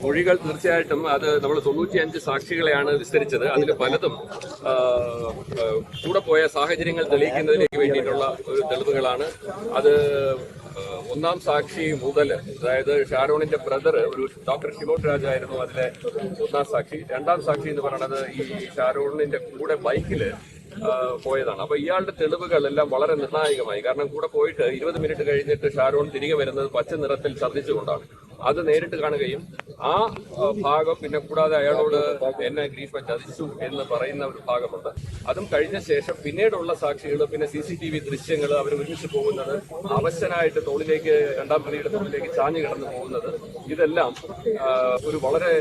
മൊഴികൾ തീർച്ചയായിട്ടും അത് നമ്മൾ 95 സാക്ഷികളെയാണ് വിസ്തരിച്ചത്. അതിൽ പലതും കൂടെ പോയ സാഹചര്യങ്ങൾ തെളിയിക്കുന്നതിലേക്ക് വേണ്ടിയിട്ടുള്ള ഒരു തെളിവുകളാണ്. അത് ഒന്നാം സാക്ഷി മുതൽ, അതായത് ഷാരോണിന്റെ ബ്രദർ ഒരു ഡോക്ടർ ഷിമോൻ രാജായിരുന്നു അതിലെ ഒന്നാം സാക്ഷി. രണ്ടാം സാക്ഷി എന്ന് പറയുന്നത് ഈ ഷാരോണിന്റെ കൂടെ ബൈക്കില് പോയതാണ്. അപ്പൊ ഇയാളുടെ തെളിവുകളെല്ലാം വളരെ നിർണായകമായി. കാരണം കൂടെ പോയിട്ട് 20 മിനിറ്റ് കഴിഞ്ഞിട്ട് ഷാരോൺ തിരികെ വരുന്നത് പച്ച നിറത്തിൽ ഛർദ്ദിച്ചുകൊണ്ടാണ്. അത് നേരിട്ട് കാണുകയും ആ ഭാഗം, പിന്നെ കൂടാതെ അയാളോട് എന്നെ ഗ്രീഫ ചതിച്ചു എന്ന് പറയുന്ന ഒരു ഭാഗമുണ്ട്. അതും കഴിഞ്ഞ ശേഷം പിന്നീടുള്ള സാക്ഷികൾ, പിന്നെ CCTV ദൃശ്യങ്ങൾ, അവർ ഒരുമിച്ച് പോകുന്നത്, അവശനായിട്ട് തോളിലേക്ക്, രണ്ടാം പ്രതിയുടെ തോളിലേക്ക് ചാഞ്ഞു കിടന്നു പോകുന്നത്, ഇതെല്ലാം ഒരു വളരെ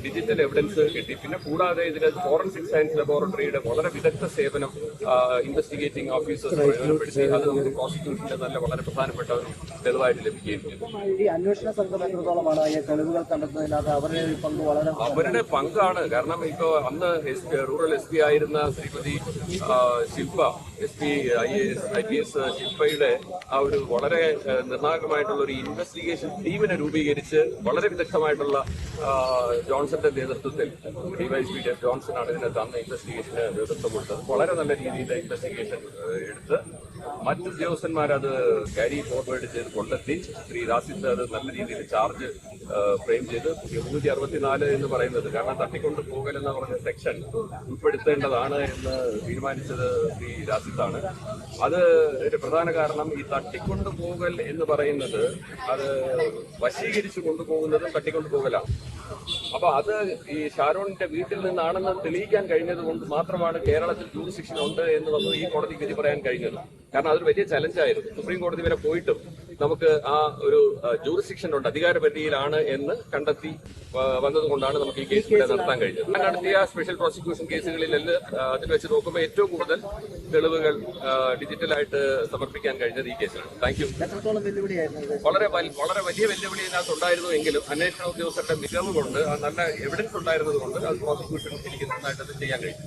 ഡിജിറ്റൽ എവിഡൻസ് കിട്ടി. പിന്നെ കൂടാതെ ഇതിന് ഫോറൻസിക് സയൻസ് ലബോറട്ടറിയുടെ വളരെ വിദഗ്ധ സേവനം ഇൻവെസ്റ്റിഗേറ്റിംഗ് ഓഫീസേഴ്സ് ഏർപ്പെടുത്തി. അത് നമുക്ക് പ്രോസിക്യൂഷന്റെ നല്ല വളരെ പ്രധാനപ്പെട്ട ഒരു തെളിവായിട്ട് ലഭിക്കുകയും ചെയ്തു. അവരുടെ പങ്കാണ്. കാരണം ഇപ്പോ അന്ന് റൂറൽ SP ആയിരുന്ന ശ്രീമതി ശില്പ, SP IPS ശില്പയുടെ ആ ഒരു വളരെ നിർണായകമായിട്ടുള്ള ഒരു ഇൻവെസ്റ്റിഗേഷൻ ടീമിനെ രൂപീകരിച്ച് വളരെ വിദഗ്ധമായിട്ടുള്ള ജോൺസന്റെ നേതൃത്വത്തിൽ, DYSP ജോൺസൺ ആണ് ഇതിനകത്ത് അന്ന് ഇൻവെസ്റ്റിഗേഷന് നേതൃത്വം കൊടുത്തത്. വളരെ നല്ല രീതിയിൽ ഇൻവെസ്റ്റിഗേഷൻ എടുത്ത് മറ്റ് ഉദ്യോഗസ്ഥന്മാർ അത് ക്യാരി ഫോർവേഡ് ചെയ്ത് കൊണ്ടെത്തി. ശ്രീ രാസിത്ത് അത് നല്ല രീതിയിൽ ചാർജ് ഫ്രെയിം ചെയ്ത് 364 എന്ന് പറയുന്നത്, കാരണം തട്ടിക്കൊണ്ട് പോകൽ എന്ന് പറഞ്ഞ സെക്ഷൻ ഉൾപ്പെടുത്തേണ്ടതാണ് എന്ന് തീരുമാനിച്ചത് ശ്രീ രാസിത്താണ്. അത് ഒരു പ്രധാന കാരണം, ഈ തട്ടിക്കൊണ്ടു പോകൽ എന്ന് പറയുന്നത് അത് വശീകരിച്ചു കൊണ്ടുപോകുന്നതും തട്ടിക്കൊണ്ടു പോകലാണ്. അപ്പൊ അത് ഈ ഷാരോണിന്റെ വീട്ടിൽ നിന്നാണെന്ന് തെളിയിക്കാൻ കഴിഞ്ഞത് കൊണ്ട് മാത്രമാണ് കേരളത്തിൽ ജൂറിസ്ഡിക്ഷൻ ഉണ്ട് എന്ന് നമുക്ക് ഈ കോടതി വിധി പറയാൻ കഴിഞ്ഞത്. കാരണം അതൊരു വലിയ ചലഞ്ചായിരുന്നു. സുപ്രീം കോടതി വരെ പോയിട്ടും നമുക്ക് ആ ഒരു ജൂറിസ്ഡിക്ഷൻ ഉണ്ട്, അധികാരപരിധിയിലാണ് എന്ന് കണ്ടെത്തി വന്നതുകൊണ്ടാണ് നമുക്ക് ഈ കേസ് ഇവിടെ നടത്താൻ കഴിഞ്ഞത്. നടത്തിയ സ്പെഷ്യൽ പ്രോസിക്യൂഷൻ കേസുകളിലെല്ലാം അതിൽ വെച്ച് നോക്കുമ്പോൾ ഏറ്റവും കൂടുതൽ തെളിവുകൾ ഡിജിറ്റലായിട്ട് സമർപ്പിക്കാൻ കഴിഞ്ഞത് ഈ കേസിലാണ്. Thank you. വളരെ വലിയ വെല്ലുവിളി ഇതിനകത്ത് ഉണ്ടായിരുന്നു എങ്കിലും അന്വേഷണ ഉദ്യോഗസ്ഥരുടെ മികവ് കൊണ്ട്, നല്ല എവിഡൻസ് ഉണ്ടായിരുന്നത് കൊണ്ട് അത് പ്രോസിക്യൂഷൻ എനിക്ക് നന്നായിട്ട് ചെയ്യാൻ കഴിഞ്ഞു.